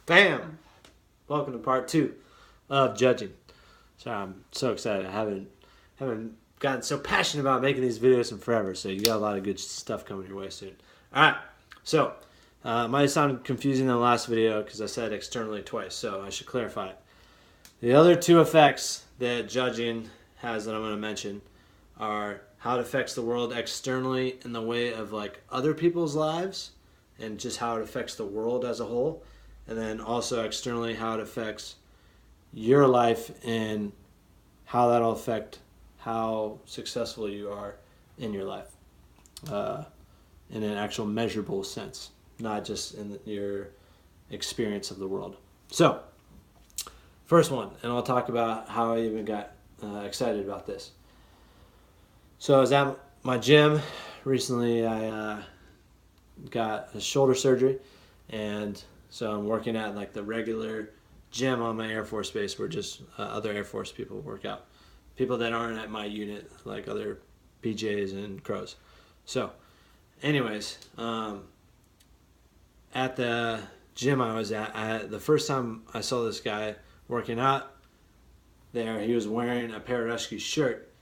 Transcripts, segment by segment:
Bam! Welcome to part 2 of judging. Sorry, I'm so excited. I haven't gotten so passionate about making these videos in forever. So you got a lot of good stuff coming your way soon. All right. So might sound confusing in the last video because I said externally twice. So I should clarify it. The other two effects that judging has that I'm going to mention are how it affects the world externally in the way of like other people's lives and just how it affects the world as a whole, and then also externally how it affects your life and how that'll affect how successful you are in your life in an actual measurable sense, not just in your experience of the world. So first one, and I'll talk about how I even got excited about this. So I was at my gym recently. I got a shoulder surgery, and so I'm working at like the regular gym on my Air Force base where just other Air Force people work out. People that aren't at my unit, like other PJs and crows. So anyways, at the gym I was at, the first time I saw this guy working out there, he was wearing a Pararescue shirt,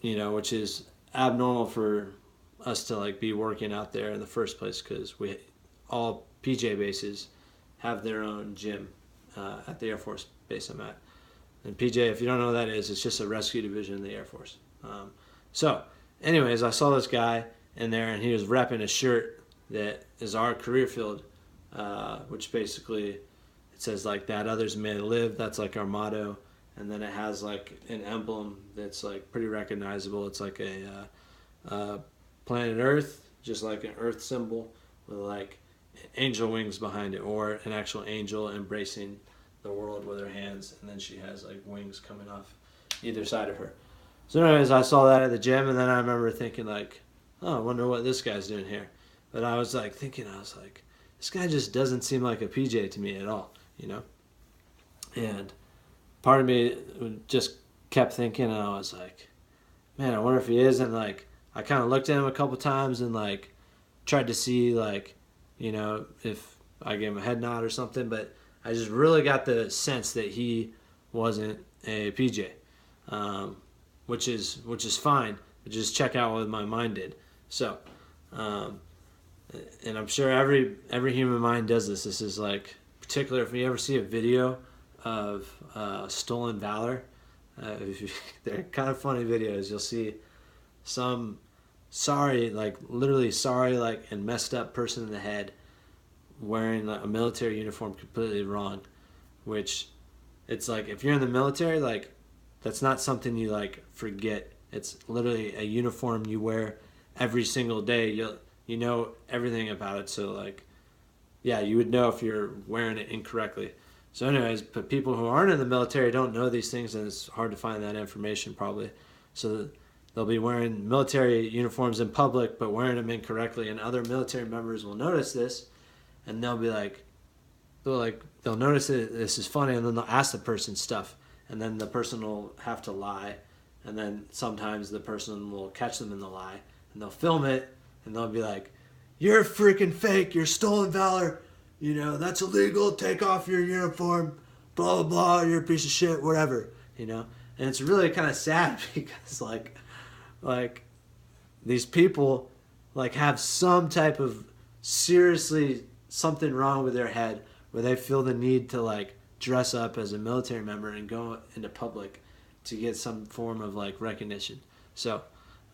which is abnormal for us to like be working out there in the first place because all PJ bases have their own gym at the Air Force base I'm at. And PJ, if you don't know what that is, it's just a rescue division in the Air Force. So anyways, I saw this guy in there and he was repping a shirt that is our career field, which basically it says like that others may live. That's like our motto. And then it has like an emblem that's like pretty recognizable. It's like a planet Earth, just like an Earth symbol with like angel wings behind it, or an actual angel embracing the world with her hands, and then she has like wings coming off either side of her. So anyways, I saw that at the gym, and then I remember thinking like, oh, I wonder what this guy's doing here. But I was like thinking, this guy just doesn't seem like a PJ to me at all, And part of me just kept thinking, and I was like, man, I wonder if he is. And like, I kind of looked at him a couple times and like tried to see like, if I gave him a head nod or something, but I just really got the sense that he wasn't a PJ, which is fine. But just check out what my mind did. So, and I'm sure every human mind does this. This is like particular if you ever see a video of stolen valor. They're kind of funny videos. You'll see some literally sorry, and messed up person in the head wearing like a military uniform completely wrong, which it's like if you're in the military, like that's not something you like forget. It's literally a uniform you wear every single day. You know everything about it, so like yeah, you would know if you're wearing it incorrectly. So anyways, but people who aren't in the military don't know these things, and it's hard to find that information probably. So they'll be wearing military uniforms in public, but wearing them incorrectly, and other military members will notice this, and they'll notice that this is funny, and then they'll ask the person stuff, and then the person will have to lie, and then sometimes the person will catch them in the lie, and they'll film it, and they'll be like, "You're freaking fake. You're stolen valor. That's illegal. Take off your uniform. Blah, blah, blah. You're a piece of shit. Whatever." And it's really kind of sad because like these people like have some type of seriously something wrong with their head where they feel the need to like dress up as a military member and go into public to get some form of like recognition. So,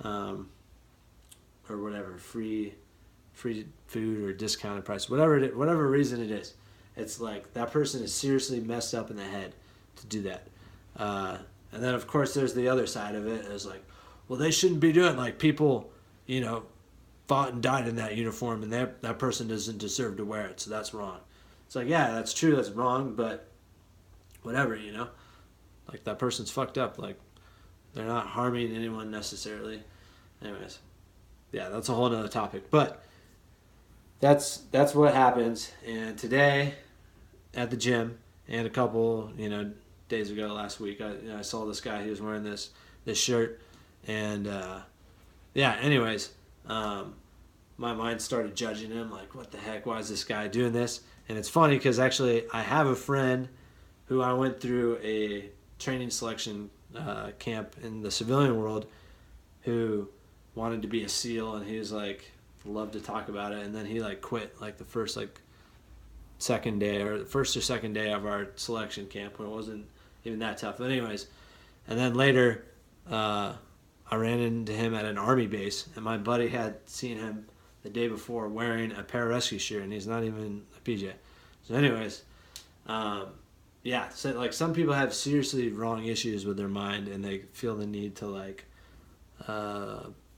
or whatever, free food or discounted price, whatever reason it is, it's like that person is seriously messed up in the head to do that. And then of course there's the other side of it. It's like, well, they shouldn't be doing like people, fought and died in that uniform, and that person doesn't deserve to wear it, so that's wrong. It's like, yeah, that's true, that's wrong, but whatever, like that person's fucked up. Like they're not harming anyone necessarily. Anyways, yeah, that's a whole nother topic, but that's what happens. And today at the gym and a couple days ago last week, I saw this guy. He was wearing this shirt, and anyways, my mind started judging him, like, what the heck, why is this guy doing this? And it's funny because actually I have a friend who I went through a training selection camp in the civilian world who wanted to be a SEAL, and he was like, loved to talk about it, and then he like quit like the first like second day or the first or second day of our selection camp when it wasn't even that tough. But anyways, and then later I ran into him at an army base, and my buddy had seen him the day before wearing a pararescue shirt, and he's not even a PJ. So anyways, yeah, so like some people have seriously wrong issues with their mind, and they feel the need to like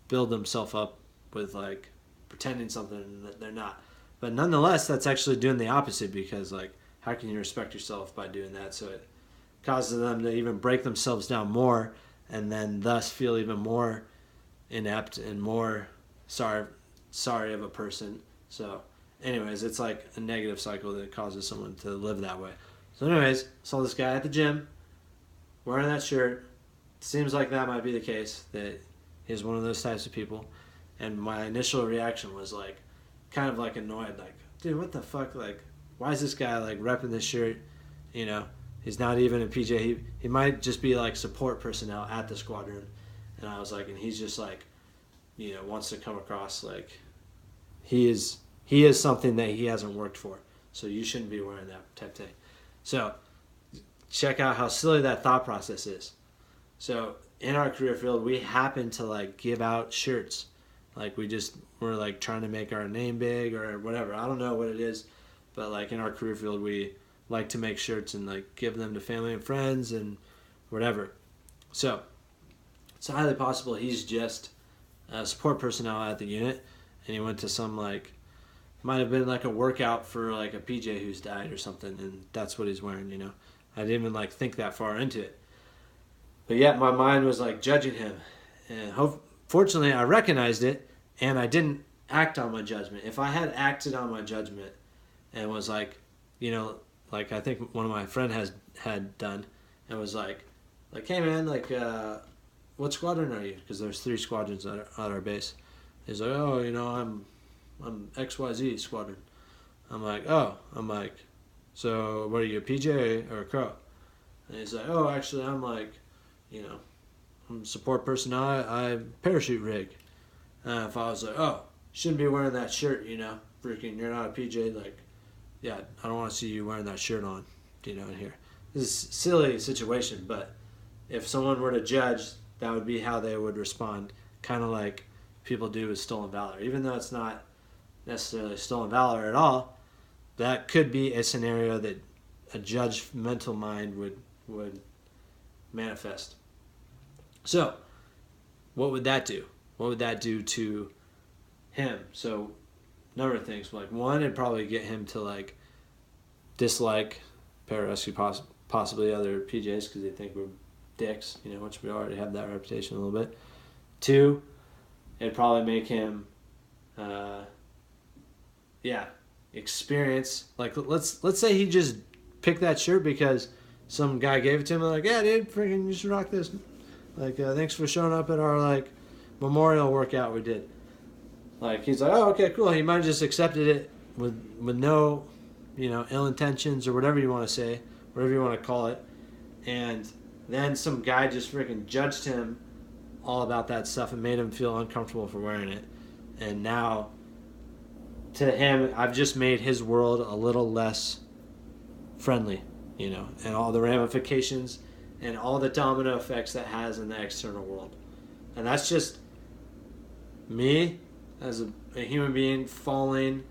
build themselves up with like pretending something that they're not. But nonetheless, that's actually doing the opposite, because like how can you respect yourself by doing that? So it causes them to even break themselves down more, and then thus feel even more inept and more sorry of a person. So anyways, it's like a negative cycle that causes someone to live that way. So anyways, saw this guy at the gym wearing that shirt. Seems like that might be the case, that he's one of those types of people. And my initial reaction was like kind of like annoyed, like, dude, what the fuck, like, why is this guy like repping this shirt? You know, he's not even a PJ. He might just be like support personnel at the squadron. And I was like, and he's just like, you know, wants to come across like he is something that he hasn't worked for. So you shouldn't be wearing that type of thing. So check out how silly that thought process is. So in our career field, we happen to like give out shirts. Like we're like trying to make our name big or whatever. I don't know what it is, but like in our career field, we like to make shirts and like give them to family and friends and whatever. So it's highly possible he's just a support personnel at the unit, and he went to some like, might have been like a workout for like a PJ who's died or something, and that's what he's wearing, you know. I didn't even like think that far into it. But yet my mind was like judging him, and fortunately I recognized it, and I didn't act on my judgment. If I had acted on my judgment and was like, you know, like I think one of my friend had done, and was like, hey man, like what squadron are you? Because there's 3 squadrons at our base. He's like, oh, you know, I'm XYZ squadron. I'm like, so what are you, a PJ or a Crow? And he's like, oh, actually I'm like, you know, I'm support personnel. I parachute rig. If I was like, oh, shouldn't be wearing that shirt, you know, freaking, you're not a PJ, like, yeah, I don't want to see you wearing that shirt on, you know, in here. This is a silly situation, but if someone were to judge, that would be how they would respond, kind of like people do with stolen valor. Even though it's not necessarily stolen valor at all, that could be a scenario that a judgmental mind would manifest. So, what would that do? What would that do to him? So, number of things. Like, one, it'd probably get him to like dislike pararescue, possibly other PJs, because they think we're dicks, you know, which we already have that reputation a little bit. 2, it'd probably make him experience, like, let's say he just picked that shirt because some guy gave it to him, like, yeah dude, freaking you should rock this, like, thanks for showing up at our like memorial workout we did. Like, he's like, oh, okay, cool. He might have just accepted it with no, you know, ill intentions or whatever you want to say, whatever you want to call it. And then some guy just freaking judged him all about that stuff and made him feel uncomfortable for wearing it. And now, to him, I've just made his world a little less friendly, you know, and all the ramifications and all the domino effects that has in the external world. And that's just me as a human being falling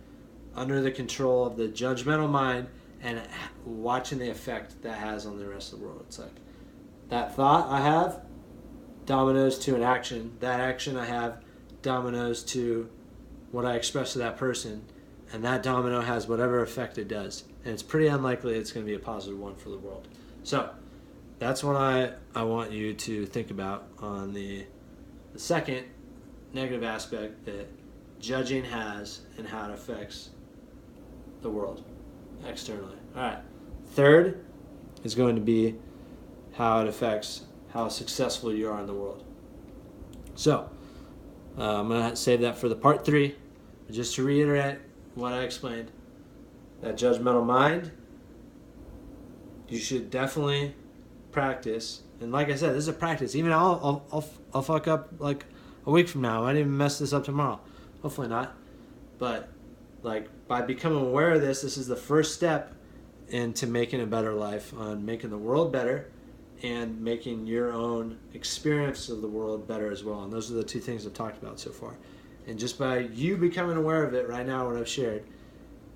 under the control of the judgmental mind and watching the effect that has on the rest of the world. It's like that thought I have dominoes to an action. That action I have dominoes to what I express to that person, and that domino has whatever effect it does. And it's pretty unlikely it's going to be a positive one for the world. So that's what I want you to think about on the second negative aspect that judging has and how it affects the world externally. All right. Third is going to be how it affects how successful you are in the world. So I'm going to save that for the part 3. Just to reiterate what I explained, that judgmental mind, you should definitely practice. And like I said, this is a practice. Even I'll fuck up like a week from now. I might even mess this up tomorrow. Hopefully not. But like by becoming aware of this, this is the first step into making a better life, on making the world better and making your own experience of the world better as well. And those are the two things I've talked about so far. And just by you becoming aware of it right now, what I've shared,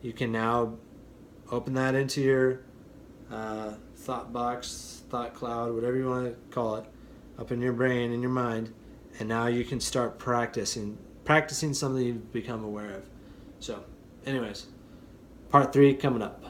you can now open that into your thought box, thought cloud, whatever you want to call it, up in your brain, in your mind, and now you can start practicing something you've become aware of. So, anyways, part 3 coming up.